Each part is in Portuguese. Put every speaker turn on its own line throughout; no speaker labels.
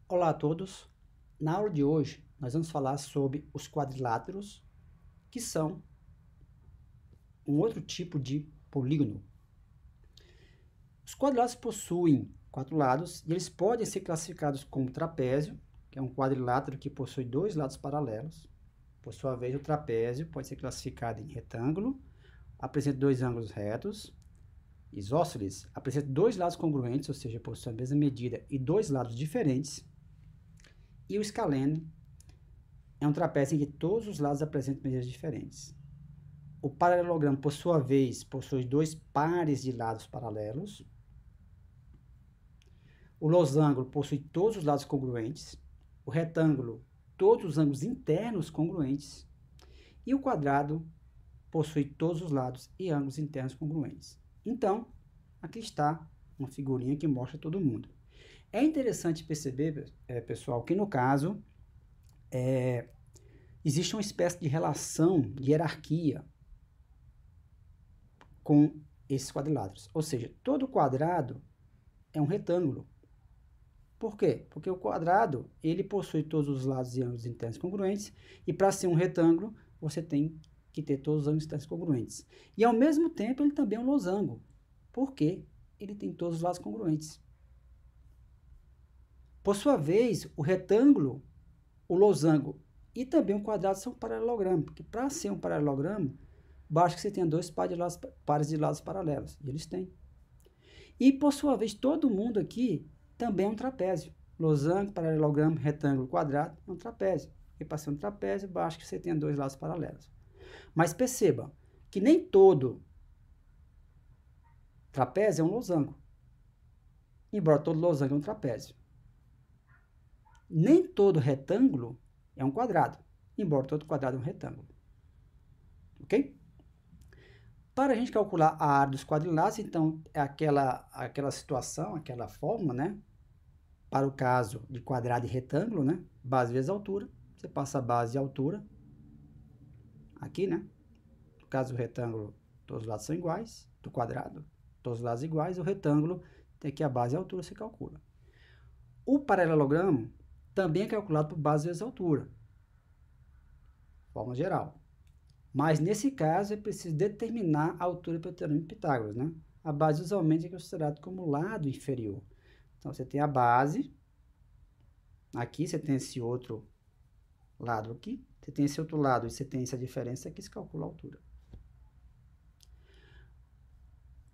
Olá a todos. Na aula de hoje, nós vamos falar sobre os quadriláteros, que são um outro tipo de polígono. Os quadriláteros possuem 4 lados e eles podem ser classificados como trapézio, que é um quadrilátero que possui 2 lados paralelos. Por sua vez, o trapézio pode ser classificado em retângulo, apresenta 2 ângulos retos. Isósceles apresenta 2 lados congruentes, ou seja, possui a mesma medida e 2 lados diferentes. E o escaleno é um trapézio em que todos os lados apresentam medidas diferentes. O paralelogramo, por sua vez, possui 2 pares de lados paralelos. O losango possui todos os lados congruentes. O retângulo, todos os ângulos internos congruentes. E o quadrado possui todos os lados e ângulos internos congruentes. Então, aqui está uma figurinha que mostra todo mundo. É interessante perceber, pessoal, que no caso, existe uma espécie de relação, de hierarquia com esses quadriláteros. Ou seja, todo quadrado é um retângulo. Por quê? Porque o quadrado, ele possui todos os lados e ângulos internos congruentes, e para ser um retângulo, você tem que ter todos os ângulos internos congruentes. E ao mesmo tempo, ele também é um losango. Por quê? Ele tem todos os lados congruentes. Por sua vez, o retângulo, o losango e também o quadrado são paralelogramos, porque para ser um paralelogramo, basta que você tenha 2 pares de lados paralelos, e eles têm. E, por sua vez, todo mundo aqui também é um trapézio. Losango, paralelogramo, retângulo, quadrado, é um trapézio. E para ser um trapézio, basta que você tenha 2 lados paralelos. Mas perceba que nem todo trapézio é um losango, embora todo losango é um trapézio. Nem todo retângulo é um quadrado, embora todo quadrado é um retângulo. Ok? Para a gente calcular a área dos quadriláteros, então, é aquela situação, aquela fórmula, né? Para o caso de quadrado e retângulo, né? Base vezes altura. Você passa a base e a altura. Aqui, né? No caso do retângulo, todos os lados são iguais. Do quadrado, todos os lados iguais. O retângulo tem aqui a base e a altura, você calcula. O paralelogramo também é calculado por base vezes altura. Forma geral. Mas, nesse caso, é preciso determinar a altura pelo teorema de Pitágoras, né? A base usualmente é considerada como lado inferior. Então, você tem a base. Aqui você tem esse outro lado aqui. Você tem esse outro lado e você tem essa diferença aqui, se calcula a altura.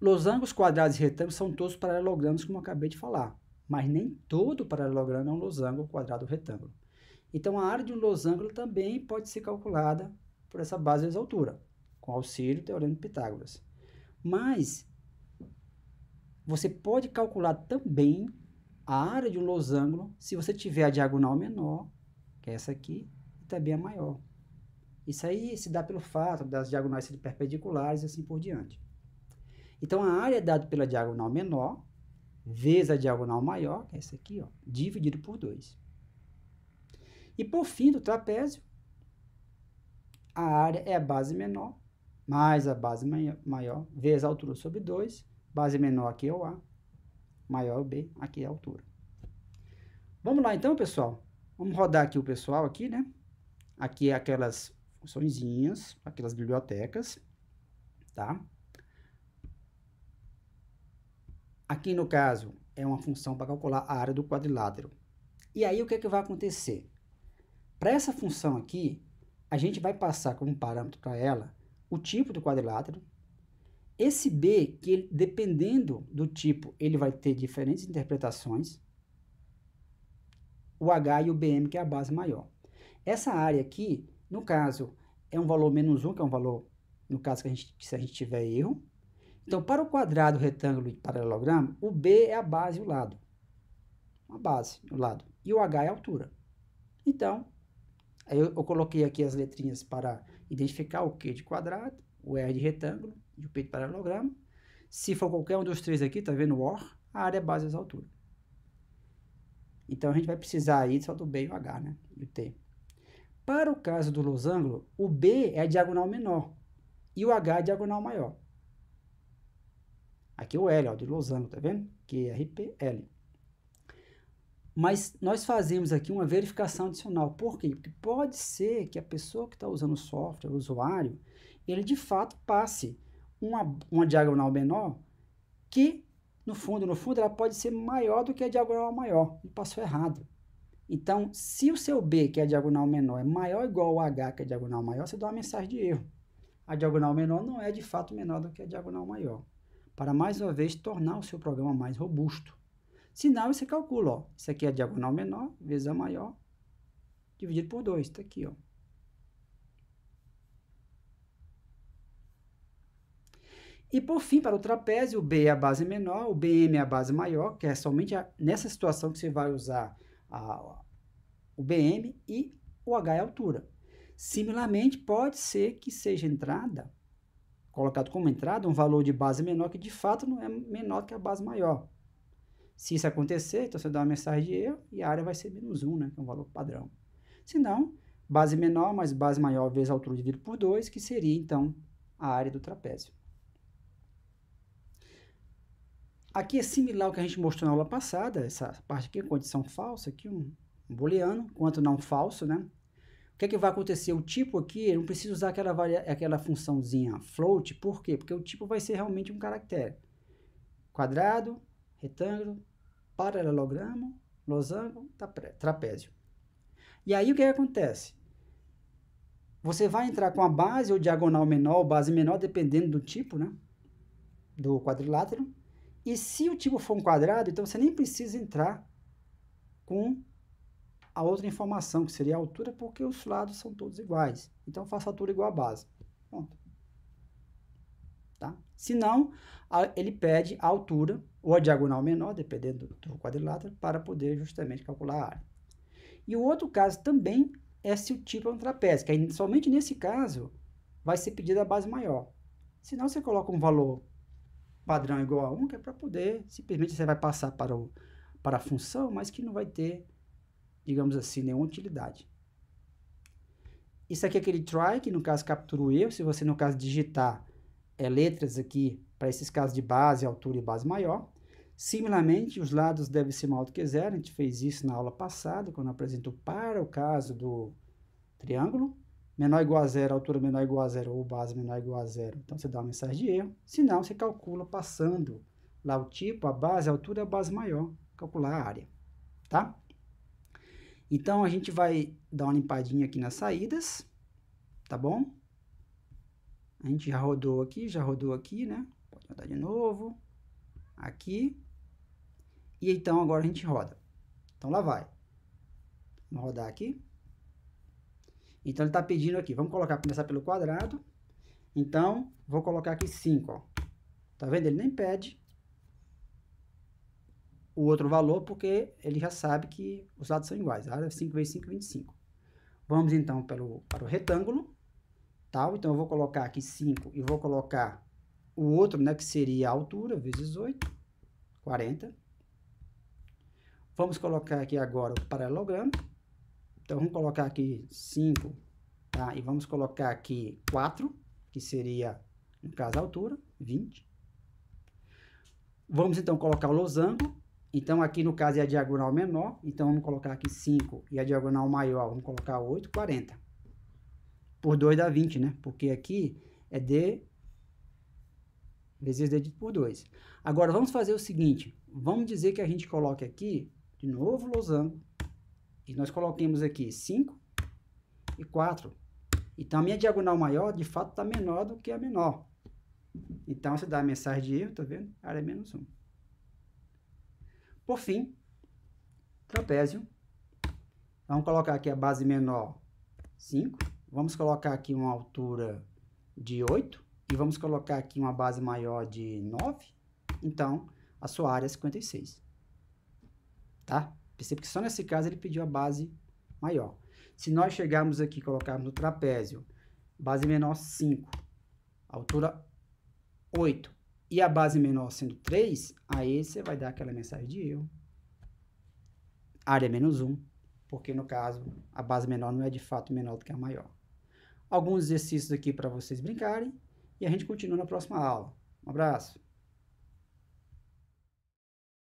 Losangos, quadrados e retângulos são todos paralelogramos, como eu acabei de falar. Mas nem todo paralelogramo é um losango, quadrado ou retângulo. Então, a área de um losango também pode ser calculada por essa base vezes altura, com auxílio do teorema de Pitágoras. Mas, você pode calcular também a área de um losango se você tiver a diagonal menor, que é essa aqui, e também a maior. Isso aí se dá pelo fato das diagonais serem perpendiculares e assim por diante. Então, a área é dada pela diagonal menor, vezes a diagonal maior, que é essa aqui, ó, dividido por 2. E por fim do trapézio, a área é a base menor, mais a base maior, vezes a altura sobre 2. Base menor aqui é o A, maior é o B, aqui é a altura. Vamos lá então, pessoal. Vamos rodar aqui o pessoal aqui, né? Aqui é aquelas funçõezinhas, aquelas bibliotecas, tá? Aqui no caso é uma função para calcular a área do quadrilátero. E aí o que é que vai acontecer? Para essa função aqui, a gente vai passar como parâmetro para ela o tipo do quadrilátero. Esse B, que dependendo do tipo, ele vai ter diferentes interpretações. O H e o BM, que é a base maior. Essa área aqui, no caso, é um valor menos 1, que é um valor, no caso, se a gente tiver erro. Então, para o quadrado, retângulo e paralelogramo, o B é a base e o lado. A base, o lado. E o H é a altura. Então, eu coloquei aqui as letrinhas para identificar o Q de quadrado, o R de retângulo e o P de paralelogramo. Se for qualquer um dos três aqui, tá vendo o OR? A área é base vezes altura. Então, a gente vai precisar aí só do B e o H, né? E o T. Para o caso do losango, o B é a diagonal menor e o H é a diagonal maior. Aqui o L, ó, de losango, tá vendo? QRPL. Mas nós fazemos aqui uma verificação adicional. Por quê? Porque pode ser que a pessoa que está usando o software, o usuário, ele de fato passe uma diagonal menor que, no fundo, ela pode ser maior do que a diagonal maior. Ele passou errado. Então, se o seu B, que é a diagonal menor, é maior ou igual ao H, que é a diagonal maior, você dá uma mensagem de erro. A diagonal menor não é de fato menor do que a diagonal maior. Para, mais uma vez, tornar o seu programa mais robusto. Senão, você calcula, ó, isso aqui é a diagonal menor vezes a maior, dividido por 2, está aqui, ó. E por fim, para o trapézio, o B é a base menor, o BM é a base maior, que é somente nessa situação que você vai usar o BM e o H é a altura. Similarmente, pode ser que seja colocado como entrada, um valor de base menor que de fato não é menor que a base maior. Se isso acontecer, então você dá uma mensagem de erro e a área vai ser menos 1, né, que é um valor padrão. Se não, base menor mais base maior vezes a altura dividido por 2, que seria então a área do trapézio. Aqui é similar ao que a gente mostrou na aula passada, essa parte aqui é condição falsa, aqui um booleano, quanto não falso, né? O que é que vai acontecer? O tipo aqui, eu não preciso usar aquela funçãozinha float, por quê? Porque o tipo vai ser realmente um caractere. Quadrado, retângulo, paralelogramo, losango, trapézio. E aí o que acontece? Você vai entrar com a base ou diagonal menor ou base menor, dependendo do tipo, né? Do quadrilátero. E se o tipo for um quadrado, então você nem precisa entrar com a outra informação, que seria a altura, porque os lados são todos iguais. Então, faça a altura igual à base. Pronto. Tá? Se não, ele pede a altura ou a diagonal menor, dependendo do quadrilátero, para poder justamente calcular a área. E o outro caso também é se o tipo é um trapézio, que aí, somente nesse caso vai ser pedida a base maior. Senão, você coloca um valor padrão igual a 1, que é para poder, simplesmente você vai passar para a função, mas que não vai ter, digamos assim, nenhuma utilidade. Isso aqui é aquele try, que no caso captura o erro. Se você, no caso, digitar letras aqui, para esses casos de base, altura e base maior. Similarmente, os lados devem ser maior do que zero. A gente fez isso na aula passada, quando apresentou para o caso do triângulo. Menor ou igual a zero, altura menor ou igual a zero, ou base menor ou igual a zero. Então, você dá uma mensagem de erro. Se não, você calcula passando lá o tipo, a base, a altura e a base maior. Calcular a área, tá? Então, a gente vai dar uma limpadinha aqui nas saídas, tá bom? A gente já rodou aqui, né? Pode rodar de novo. Aqui. E então, agora a gente roda. Então, lá vai. Vamos rodar aqui. Então, ele está pedindo aqui. Vamos começar pelo quadrado. Então, vou colocar aqui 5, ó. Tá vendo? Ele nem pede o outro valor, porque ele já sabe que os lados são iguais. A área é 5 vezes 5, 25. Vamos, então, para o retângulo. Tal. Então, eu vou colocar aqui 5 e vou colocar o outro, né, que seria a altura, vezes 8, 40. Vamos colocar aqui agora o paralelogramo. Então, vamos colocar aqui 5, tá? E vamos colocar aqui 4, que seria, no caso, a altura, 20. Vamos, então, colocar o losango. Então, aqui, no caso, é a diagonal menor. Então, vamos colocar aqui 5 e a diagonal maior, vamos colocar 8, 40. Por 2 dá 20, né? Porque aqui é D vezes D por 2. Agora, vamos fazer o seguinte. Vamos dizer que a gente coloque aqui, de novo, losango. E nós coloquemos aqui 5 e 4. Então, a minha diagonal maior, de fato, está menor do que a menor. Então, você dá a mensagem de erro, tá vendo? Área é menos 1. Por fim, trapézio. Vamos colocar aqui a base menor, 5. Vamos colocar aqui uma altura de 8. E vamos colocar aqui uma base maior de 9. Então, a sua área é 56. Tá? Percebe que só nesse caso ele pediu a base maior. Se nós chegarmos aqui e colocarmos no trapézio, base menor 5, altura 8 e a base menor sendo 3, aí você vai dar aquela mensagem de erro. Área menos 1, porque no caso a base menor não é de fato menor do que a maior. Alguns exercícios aqui para vocês brincarem e a gente continua na próxima aula. Um abraço!